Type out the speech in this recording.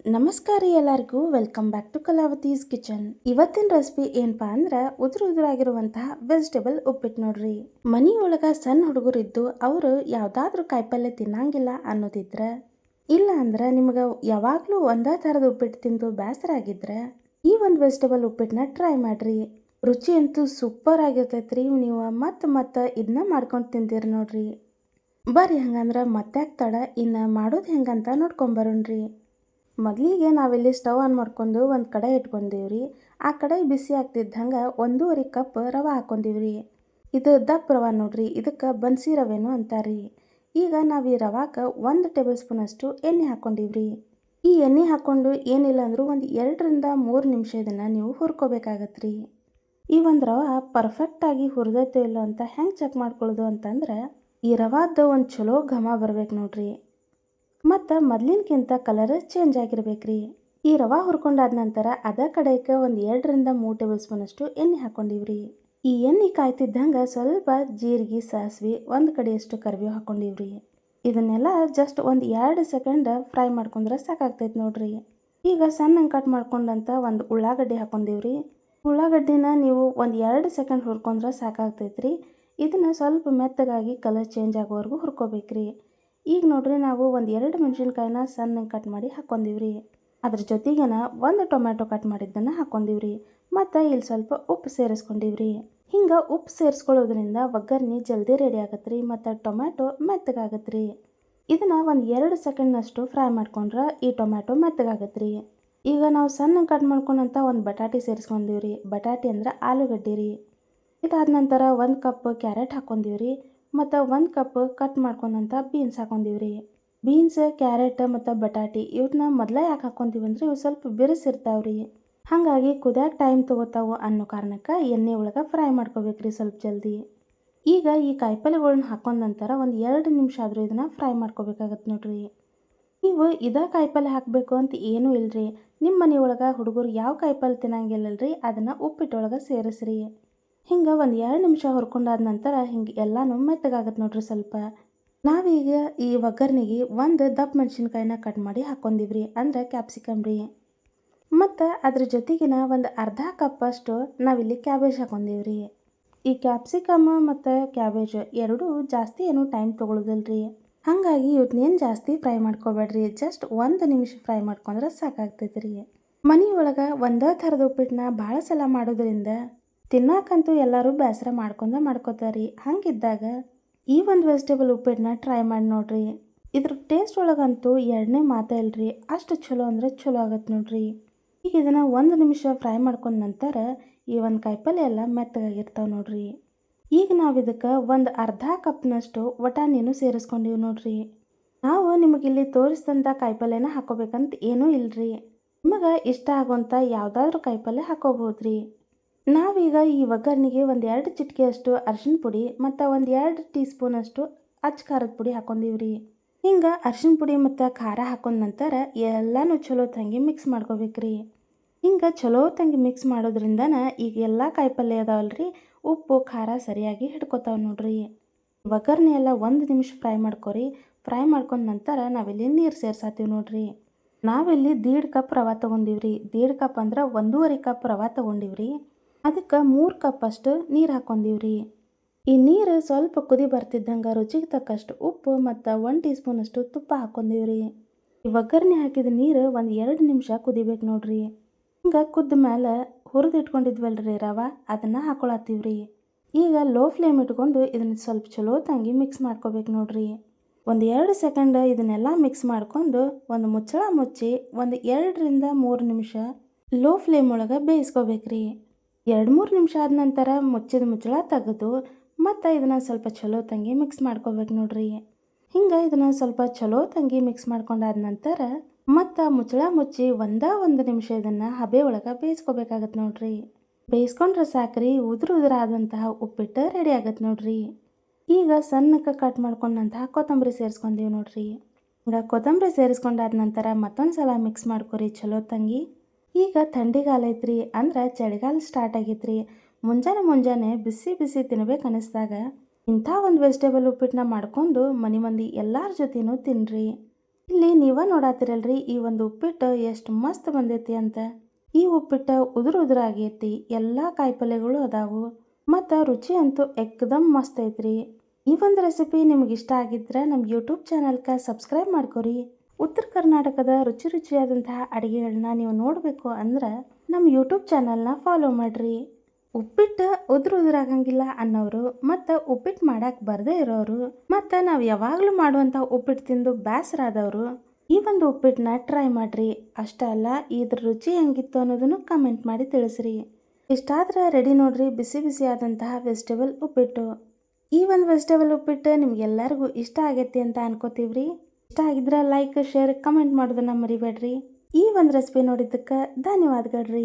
ನಮಸ್ಕಾರ ರೀ ಎಲ್ಲರಿಗೂ welcome back to Kalavathi's kitchen. ಇವತ್ತಿನ ರೆಸಿಪಿ ಏನಪ್ಪಾ ಅಂದ್ರೆ ಉದುರಾಗಿರುವಂತಹ ವೆಜಿಟೇಬಲ್ ಉಪ್ಪಿಟ್ಟು ನೋಡ್ರಿ. ಮನಿಯೊಳಗ ಸಣ್ಣ ಹುಡುಗರಿದ್ದು ಅವರು ಯಾವ್ದಾದ್ರೂ ಕಾಯಿಪಲ್ಯ ತಿನ್ನಂಗಿಲ್ಲ ಅನ್ನೋದಿದ್ರ, ಇಲ್ಲ ಅಂದ್ರೆ ನಿಮ್ಗೆ ಯಾವಾಗ್ಲೂ ಒಂದೇ ಥರದ ಉಪ್ಪಿಟ್ಟು ತಿಂದು ಬೇಸರ ಆಗಿದ್ರೆ ಈ ಒಂದು ವೆಜಿಟೇಬಲ್ ಉಪ್ಪಿಟ್ಟನ್ನ ಟ್ರೈ ಮಾಡ್ರಿ. ರುಚಿ ಅಂತೂ ಸೂಪರ್ ಆಗಿರ್ತೈತ್ರಿ. ನೀವು ಮತ್ತೆ ಇದನ್ನ ಮಾಡ್ಕೊಂಡು ತಿಂತೀರಿ ನೋಡ್ರಿ. ಬರ್ರಿ ಹಂಗಂದ್ರೆ ಮತ್ತೆ ತಡ ಇನ್ನು ಮಾಡೋದು ಹೆಂಗಂತ ನೋಡ್ಕೊಂಬರೋಣ್ರಿ. ಮೊದಲಿಗೆ ನಾವಿಲ್ಲಿ ಸ್ಟವ್ ಆನ್ ಮಾಡ್ಕೊಂಡು ಒಂದು ಕಡೆ ಇಟ್ಕೊಂಡೀವ್ರಿ. ಆ ಕಡೆ ಬಿಸಿ ಆಗ್ತಿದ್ದಂಗೆ 1.5 ಕಪ್ ರವೆ ಹಾಕೊಂಡೀವ್ರಿ. ಇದು ದಪ್ಪ ರವೆ ನೋಡ್ರಿ, ಇದಕ್ಕೆ ಬನ್ಸಿ ರವೆನೂ ಅಂತಾರ್ರಿ. ಈಗ ನಾವು ಈ ರವಾಕ್ಕೆ 1 ಟೇಬಲ್ ಸ್ಪೂನ್ ಅಷ್ಟು ಎಣ್ಣೆ ಹಾಕ್ಕೊಂಡಿವ್ರಿ. ಈ ಎಣ್ಣೆ ಹಾಕ್ಕೊಂಡು ಏನಿಲ್ಲ ಅಂದರೂ ಒಂದು 2 ರಿಂದ 3 ನಿಮಿಷ ಇದನ್ನು ನೀವು ಹುರ್ಕೋಬೇಕಾಗತ್ರಿ. ಈ ಒಂದು ರವೆ ಪರ್ಫೆಕ್ಟಾಗಿ ಹುರಿದೈತೋ ಇಲ್ಲೋ ಅಂತ ಹೆಂಗೆ ಚೆಕ್ ಮಾಡ್ಕೊಳ್ಳೋದು ಅಂತಂದ್ರೆ, ಈ ರವಾದ ಒಂದು ಚಲೋ ಘಮ ಬರ್ಬೇಕು ನೋಡ್ರಿ. ಮತ್ತು ಮೊದಲಿನಕ್ಕಿಂತ ಕಲರ್ ಚೇಂಜ್ ಆಗಿರ್ಬೇಕ್ರಿ. ಈ ರವೆ ಹುರ್ಕೊಂಡಾದ ನಂತರ ಅದೇ ಕಡೆಗೆ ಒಂದು 2 ರಿಂದ 3 ಟೇಬಲ್ ಸ್ಪೂನ್ ಅಷ್ಟು ಎಣ್ಣೆ ಹಾಕ್ಕೊಂಡಿವ್ರಿ. ಈ ಎಣ್ಣೆ ಕಾಯ್ತಿದ್ದಂಗೆ ಸ್ವಲ್ಪ ಜೀರಿಗೆ, ಸಾಸಿವೆ, 1 ಕಡೆಯಷ್ಟು ಕರಿಬೇವು ಹಾಕ್ಕೊಂಡಿವ್ರಿ. ಇದನ್ನೆಲ್ಲ ಜಸ್ಟ್ ಒಂದು 2 ಸೆಕೆಂಡ್ ಫ್ರೈ ಮಾಡ್ಕೊಂಡ್ರೆ ಸಾಕಾಗ್ತೈತೆ ನೋಡ್ರಿ. ಈಗ ಸಣ್ಣ ಕಟ್ ಮಾಡ್ಕೊಂಡಂತ ಒಂದು ಉಳ್ಳಾಗಡ್ಡಿ ಹಾಕ್ಕೊಂಡಿವ್ರಿ. ಉಳ್ಳಾಗಡ್ಡಿನ ನೀವು ಒಂದು 2 ಸೆಕೆಂಡ್ ಹುರ್ಕೊಂಡ್ರೆ ಸಾಕಾಗ್ತೈತ್ರಿ. ಇದನ್ನು ಸ್ವಲ್ಪ ಮೆತ್ತಗಾಗಿ ಕಲರ್ ಚೇಂಜ್ ಆಗೋವರೆಗೂ ಹುರ್ಕೋಬೇಕ್ರಿ. ಈಗ ನೋಡ್ರಿ ನಾವು ಒಂದು 2 ಮೆಣಸಿನ್ಕಾಯಿನ ಸಣ್ಣ ಕಟ್ ಮಾಡಿ ಹಾಕ್ಕೊಂಡಿವ್ರಿ. ಅದ್ರ ಜೊತೆಗೇನ 1 ಟೊಮ್ಯಾಟೊ ಕಟ್ ಮಾಡಿದ್ದನ್ನು ಹಾಕ್ಕೊಂಡಿವ್ರಿ. ಮತ್ತು ಇಲ್ಲಿ ಸ್ವಲ್ಪ ಉಪ್ಪು ಸೇರಿಸ್ಕೊಂಡಿವ್ರಿ. ಹಿಂಗೆ ಉಪ್ಪು ಸೇರಿಸ್ಕೊಳ್ಳೋದ್ರಿಂದ ಒಗ್ಗರಣೆ ಜಲ್ದಿ ರೆಡಿ ಆಗತ್ರಿ ಮತ್ತು ಟೊಮ್ಯಾಟೊ ಮೆತ್ತಗಾಗತ್ರಿ. ಇದನ್ನು ಒಂದು 2 ಸೆಕೆಂಡ್ನಷ್ಟು ಫ್ರೈ ಮಾಡ್ಕೊಂಡ್ರೆ ಈ ಟೊಮ್ಯಾಟೊ ಮೆತ್ತಗಾಗತ್ರಿ. ಈಗ ನಾವು ಸಣ್ಣ ಕಟ್ ಮಾಡ್ಕೊಂಡಂಥ ಒಂದು ಬಟಾಟೆ ಸೇರಿಸ್ಕೊಂಡಿವ್ರಿ. ಬಟಾಟೆ ಅಂದ್ರೆ ಆಲೂಗಡ್ಡೆ ರೀ. ಇದಾದ ನಂತರ 1 ಕಪ್ ಕ್ಯಾರೆಟ್ ಹಾಕ್ಕೊಂಡಿವ್ರಿ. ಮತ್ತು 1 ಕಪ್ ಕಟ್ ಮಾಡ್ಕೊಂಡಂಥ ಬೀನ್ಸ್ ಹಾಕ್ಕೊಂಡಿವ್ರಿ. ಬೀನ್ಸ್, ಕ್ಯಾರೆಟ್ ಮತ್ತು ಬಟಾಟಿ ಇವನ್ನ ಮೊದಲೇ ಯಾಕೆ ಹಾಕ್ಕೊಂತೀವಿ ಅಂದರೆ ಇವು ಸ್ವಲ್ಪ ಬಿರುಸಿರ್ತಾವ್ರಿ. ಹಾಗಾಗಿ ಕುದಿಯೋಕೆ ಟೈಮ್ ತೊಗೋತಾವು ಅನ್ನೋ ಕಾರಣಕ್ಕೆ ಎಣ್ಣೆ ಒಳಗೆ ಫ್ರೈ ಮಾಡ್ಕೋಬೇಕ್ರಿ ಸ್ವಲ್ಪ ಜಲ್ದಿ. ಈಗ ಈ ಕಾಯಿಪಲ್ಯಗಳನ್ನ ಹಾಕೊಂಡ ನಂತರ ಒಂದು 2 ನಿಮಿಷ ಆದರೂ ಇದನ್ನು ಫ್ರೈ ಮಾಡ್ಕೋಬೇಕಾಗತ್ತೆ ನೋಡ್ರಿ. ನೀವು ಇದೇ ಕಾಯಿಪಲ್ಯ ಹಾಕಬೇಕು ಅಂತ ಏನೂ ಇಲ್ಲರಿ. ನಿಮ್ಮ ಮನೆಯೊಳಗೆ ಹುಡುಗರು ಯಾವ ಕಾಯಿಪಲ್ಯ ತಿನ್ನಂಗಿಲ್ಲಲ್ರಿ ಅದನ್ನು ಉಪ್ಪಿಟ್ಟೊಳಗೆ ಸೇರಿಸ್ರಿ. ಹಿಂಗೆ ಒಂದು 2 ನಿಮಿಷ ಹುರ್ಕೊಂಡಾದ ನಂತರ ಹಿಂಗೆ ಎಲ್ಲನೂ ಮೆತ್ತಗಾಗತ್ತೆ ನೋಡ್ರಿ ಸ್ವಲ್ಪ. ನಾವೀಗ ಈ ಒಗ್ಗರಣೆಗೆ 1 ದಪ್ಪ ಮೆಣಸಿನ್ಕಾಯಿನ ಕಟ್ ಮಾಡಿ ಹಾಕ್ಕೊಂಡಿವ್ರಿ, ಅಂದರೆ ಕ್ಯಾಪ್ಸಿಕಮ್ ರೀ. ಮತ್ತು ಅದ್ರ ಜೊತೆಗಿನ ಒಂದು ಅರ್ಧ ಕಪ್ ಅಷ್ಟು ನಾವಿಲ್ಲಿ ಕ್ಯಾಬೇಜ್ ಹಾಕ್ಕೊಂಡಿವ್ರಿ. ಈ ಕ್ಯಾಪ್ಸಿಕಮ್ ಮತ್ತು ಕ್ಯಾಬೇಜ್ ಎರಡೂ ಜಾಸ್ತಿ ಏನೂ ಟೈಮ್ ತೊಗೊಳ್ಳೋದಿಲ್ರಿ. ಹಾಗಾಗಿ ಇವತ್ತೇನು ಜಾಸ್ತಿ ಫ್ರೈ ಮಾಡ್ಕೋಬೇಡ್ರಿ. ಜಸ್ಟ್ 1 ನಿಮಿಷ ಫ್ರೈ ಮಾಡ್ಕೊಂಡ್ರೆ ಸಾಕಾಗ್ತೈತೆ ರೀ. ಮನೆಯೊಳಗೆ ಒಂದೇ ಥರದ ಉಪ್ಪಿಟ್ಟನ್ನ ಭಾಳ ಸಲ ಮಾಡೋದ್ರಿಂದ ತಿನ್ನಕ್ಕಂತೂ ಎಲ್ಲರೂ ಬೇಸರ ಮಾಡ್ಕೋತಾರ್ರಿ. ಹಂಗಿದ್ದಾಗ ಈ ಒಂದು ವೆಜಿಟೇಬಲ್ ಉಪ್ಪಿಟ್ಟನ್ನ ಟ್ರೈ ಮಾಡಿ ನೋಡ್ರಿ. ಇದ್ರ ಟೇಸ್ಟ್ ಒಳಗಂತೂ ಎರಡನೇ ಮಾತೇ ಇಲ್ರಿ. ಅಷ್ಟು ಚಲೋ ಅಂದರೆ ಚಲೋ ಆಗತ್ತೆ ನೋಡ್ರಿ. ಈಗ ಇದನ್ನು 1 ನಿಮಿಷ ಫ್ರೈ ಮಾಡ್ಕೊಂಡ ನಂತರ ಈ ಒಂದು ಕಾಯಿಪಲ್ಯ ಎಲ್ಲ ಮೆತ್ತಗಾಗಿರ್ತಾವೆ ನೋಡ್ರಿ. ಈಗ ನಾವು ಇದಕ್ಕೆ ಒಂದು ಅರ್ಧ ಕಪ್ನಷ್ಟು ವಟಾಣಿನೂ ಸೇರಿಸ್ಕೊಂಡಿವಿ ನೋಡ್ರಿ. ನಾವು ನಿಮಗಿಲ್ಲಿ ತೋರಿಸಿದಂಥ ಕಾಯಿಪಲ್ಯನ ಹಾಕೋಬೇಕಂತ ಏನೂ ಇಲ್ರಿ. ನಿಮಗೆ ಇಷ್ಟ ಆಗೋಂಥ ಯಾವುದಾದ್ರೂ ಕಾಯಿಪಲ್ಯ ಹಾಕೋಬೋದ್ರಿ. ನಾವೀಗ ಈ ಒಗ್ಗರಣೆಗೆ ಒಂದು 2 ಚಿಟಿಕೆಯಷ್ಟು ಅರಿಶಿನ ಪುಡಿ ಮತ್ತು ಒಂದು 2 ಟೀ ಸ್ಪೂನಷ್ಟು ಅಚ್ಚ ಖಾರದ ಪುಡಿ ಹಾಕ್ಕೊಂಡಿವ್ರಿ. ಹಿಂಗೆ ಅರಿಶಿನ ಪುಡಿ ಮತ್ತು ಖಾರ ಹಾಕೊಂಡ ನಂತರ ಎಲ್ಲನೂ ಚಲೋ ತಂಗಿ ಮಿಕ್ಸ್ ಮಾಡ್ಕೋಬೇಕ್ರಿ. ಹಿಂಗೆ ಚಲೋ ತಂಗಿ ಮಿಕ್ಸ್ ಮಾಡೋದ್ರಿಂದನ ಈಗ ಎಲ್ಲ ಕಾಯಿಪಲ್ಯ ಅದಾವಲ್ರಿ, ಉಪ್ಪು ಖಾರ ಸರಿಯಾಗಿ ಹಿಡ್ಕೊತಾವೆ ನೋಡ್ರಿ. ಒಗ್ಗರಣೆ ಎಲ್ಲ 1 ನಿಮಿಷ ಫ್ರೈ ಮಾಡ್ಕೊರಿ. ಫ್ರೈ ಮಾಡ್ಕೊಂಡ ನಂತರ ನಾವಿಲ್ಲಿ ನೀರು ಸೇರ್ಸಾತೀವಿ ನೋಡ್ರಿ. ನಾವಿಲ್ಲಿ 1.5 ಕಪ್ ರವೆ ತೊಗೊಂಡಿವ್ರಿ. 1.5 ಕಪ್ ಅಂದ್ರೆ 1.5 ಕಪ್ ರವೆ ತೊಗೊಂಡಿವ್ರಿ. ಅದಕ್ಕೆ 3 ಕಪ್ ಅಷ್ಟು ನೀರು ಹಾಕ್ಕೊಂಡಿವ್ರಿ. ಈ ನೀರು ಸ್ವಲ್ಪ ಕುದಿ ಬರ್ತಿದ್ದಂಗೆ ರುಚಿಗೆ ತಕ್ಕಷ್ಟು ಉಪ್ಪು ಮತ್ತು 1 ಟೀ ಸ್ಪೂನಷ್ಟು ತುಪ್ಪ ಹಾಕ್ಕೊಂಡಿವ್ರಿ. ಈ ಒಗ್ಗರಣೆ ಹಾಕಿದ ನೀರು ಒಂದು 2 ನಿಮಿಷ ಕುದಿಬೇಕು ನೋಡ್ರಿ. ಹಿಂಗೆ ಕುದ್ದ ಮೇಲೆ ಹುರಿದಿಟ್ಕೊಂಡಿದ್ವಲ್ರಿ ರವೆ, ಅದನ್ನು ಹಾಕೊಳತ್ತೀವ್ರಿ. ಈಗ ಲೋ ಫ್ಲೇಮ್ ಇಟ್ಕೊಂಡು ಇದನ್ನು ಸ್ವಲ್ಪ ಚಲೋ ತಂಗಿ ಮಿಕ್ಸ್ ಮಾಡ್ಕೋಬೇಕು ನೋಡ್ರಿ. ಒಂದು 2 ಸೆಕೆಂಡ್ ಇದನ್ನೆಲ್ಲ ಮಿಕ್ಸ್ ಮಾಡ್ಕೊಂಡು ಒಂದು ಮುಚ್ಚಳ ಮುಚ್ಚಿ ಒಂದು 2 ರಿಂದ 3 ನಿಮಿಷ ಲೋ ಫ್ಲೇಮ್ ಒಳಗೆ ಬೇಯಿಸ್ಕೋಬೇಕ್ರಿ. 2-3 ನಿಮಿಷ ಆದ ನಂತರ ಮುಚ್ಚಿದ ಮುಚ್ಚಳ ತೆಗೆದು ಮತ್ತು ಇದನ್ನು ಸ್ವಲ್ಪ ಚಲೋ ತಂಗಿ ಮಿಕ್ಸ್ ಮಾಡ್ಕೋಬೇಕು ನೋಡ್ರಿ. ಹಿಂಗೆ ಇದನ್ನು ಸ್ವಲ್ಪ ಚಲೋ ತಂಗಿ ಮಿಕ್ಸ್ ಮಾಡ್ಕೊಂಡಾದ ನಂತರ ಮತ್ತು ಮುಚ್ಚಳ ಮುಚ್ಚಿ 1 ನಿಮಿಷ ಇದನ್ನು ಹಬೆ ಒಳಗೆ ಬೇಯಿಸ್ಕೋಬೇಕಾಗತ್ತೆ ನೋಡ್ರಿ. ಬೇಯಿಸ್ಕೊಂಡ್ರೆ ಸಾಕ್ರಿ, ಉದುರಾದಂತಹ ಉಪ್ಪಿಟ್ಟು ರೆಡಿ ಆಗತ್ತೆ ನೋಡ್ರಿ. ಈಗ ಸಣ್ಣಕ್ಕೆ ಕಟ್ ಮಾಡ್ಕೊಂಡಂತಹ ಕೊತ್ತಂಬರಿ ಸೇರಿಸ್ಕೊಂಡೀವಿ ನೋಡ್ರಿ. ಈಗ ಕೊತ್ತಂಬರಿ ಸೇರಿಸ್ಕೊಂಡಾದ ನಂತರ ಮತ್ತೊಂದು ಸಲ ಮಿಕ್ಸ್ ಮಾಡ್ಕೊರಿ ಚಲೋ ತಂಗಿ. ಈಗ ಥಂಡಿಗಾಲ ಐತ್ರಿ, ಅಂದ್ರೆ ಚಳಿಗಾಲ ಸ್ಟಾರ್ಟ್ ಆಗೈತ್ರಿ. ಮುಂಜಾನೆ ಬಿಸಿ ಬಿಸಿ ತಿನ್ಬೇಕು ಅನ್ನಿಸ್ದಾಗ ಇಂಥ ಒಂದು ವೆಜಿಟೇಬಲ್ ಉಪ್ಪಿಟ್ಟನ್ನ ಮಾಡ್ಕೊಂಡು ಮನೆ ಮಂದಿ ಎಲ್ಲರ ಜೊತೆನೂ ತಿನ್ನಿರಿ. ಇಲ್ಲಿ ನೀವ ನೋಡಾತಿರಲ್ರಿ ಈ ಒಂದು ಉಪ್ಪಿಟ್ಟು ಎಷ್ಟು ಮಸ್ತ್ ಬಂದೈತಿ ಅಂತ. ಈ ಉಪ್ಪಿಟ್ಟು ಉದುರಾಗೈತಿ, ಎಲ್ಲಾ ಕಾಯಿಪಲ್ಯಗಳು ಅದಾವು ಮತ್ತು ರುಚಿ ಅಂತೂ ಎಕ್ದಮ್ ಮಸ್ತ್ ಐತ್ರಿ. ಈ ಒಂದು ರೆಸಿಪಿ ನಿಮ್ಗೆ ಇಷ್ಟ ಆಗಿದ್ರೆ ನಮ್ಮ ಯೂಟ್ಯೂಬ್ ಚಾನಲ್ಗೆ ಸಬ್ಸ್ಕ್ರೈಬ್ ಮಾಡ್ಕೊರಿ. ಉತ್ತರ ಕರ್ನಾಟಕದ ರುಚಿಯಾದಂತಹ ಅಡುಗೆಗಳನ್ನ ನೀವು ನೋಡಬೇಕು ಅಂದ್ರೆ ನಮ್ಮ ಯೂಟ್ಯೂಬ್ ಚಾನಲ್ನ ಫಾಲೋ ಮಾಡಿರಿ. ಉಪ್ಪಿಟ್ಟು ಉದುರಾಗಂಗಿಲ್ಲ ಅನ್ನೋರು ಮತ್ತು ಉಪ್ಪಿಟ್ಟು ಮಾಡಕ್ಕೆ ಬರದೇ ಇರೋರು ಮತ್ತು ನಾವು ಯಾವಾಗಲೂ ಮಾಡುವಂಥ ಉಪ್ಪಿಟ್ಟು ತಿಂದು ಬೇಸರಾದವರು ಈ ಒಂದು ಉಪ್ಪಿಟ್ಟನ್ನ ಟ್ರೈ ಮಾಡಿರಿ. ಅಷ್ಟೇ ಅಲ್ಲ, ಇದ್ರ ರುಚಿ ಹೆಂಗಿತ್ತು ಅನ್ನೋದನ್ನು ಕಮೆಂಟ್ ಮಾಡಿ ತಿಳಿಸ್ರಿ. ಇಷ್ಟಾದ್ರೆ ರೆಡಿ ನೋಡ್ರಿ ಬಿಸಿ ಬಿಸಿ ಆದಂತಹ ವೆಜಿಟೇಬಲ್ ಉಪ್ಪಿಟ್ಟು. ಈ ಒಂದು ವೆಜಿಟೇಬಲ್ ಉಪ್ಪಿಟ್ಟು ನಿಮ್ಗೆಲ್ಲರಿಗೂ ಇಷ್ಟ ಆಗೈತಿ ಅಂತ ಅನ್ಕೋತೀವ್ರಿ. ಇಷ್ಟ ಆಗಿದ್ರೆ ಲೈಕ್, ಶೇರ್, ಕಮೆಂಟ್ ಮಾಡೋದನ್ನ ಮರಿಬೇಡ್ರಿ. ಈ ಒಂದು ರೆಸಿಪಿ ನೋಡಿದ್ದಕ್ಕೆ ಧನ್ಯವಾದಗಳ್ರಿ.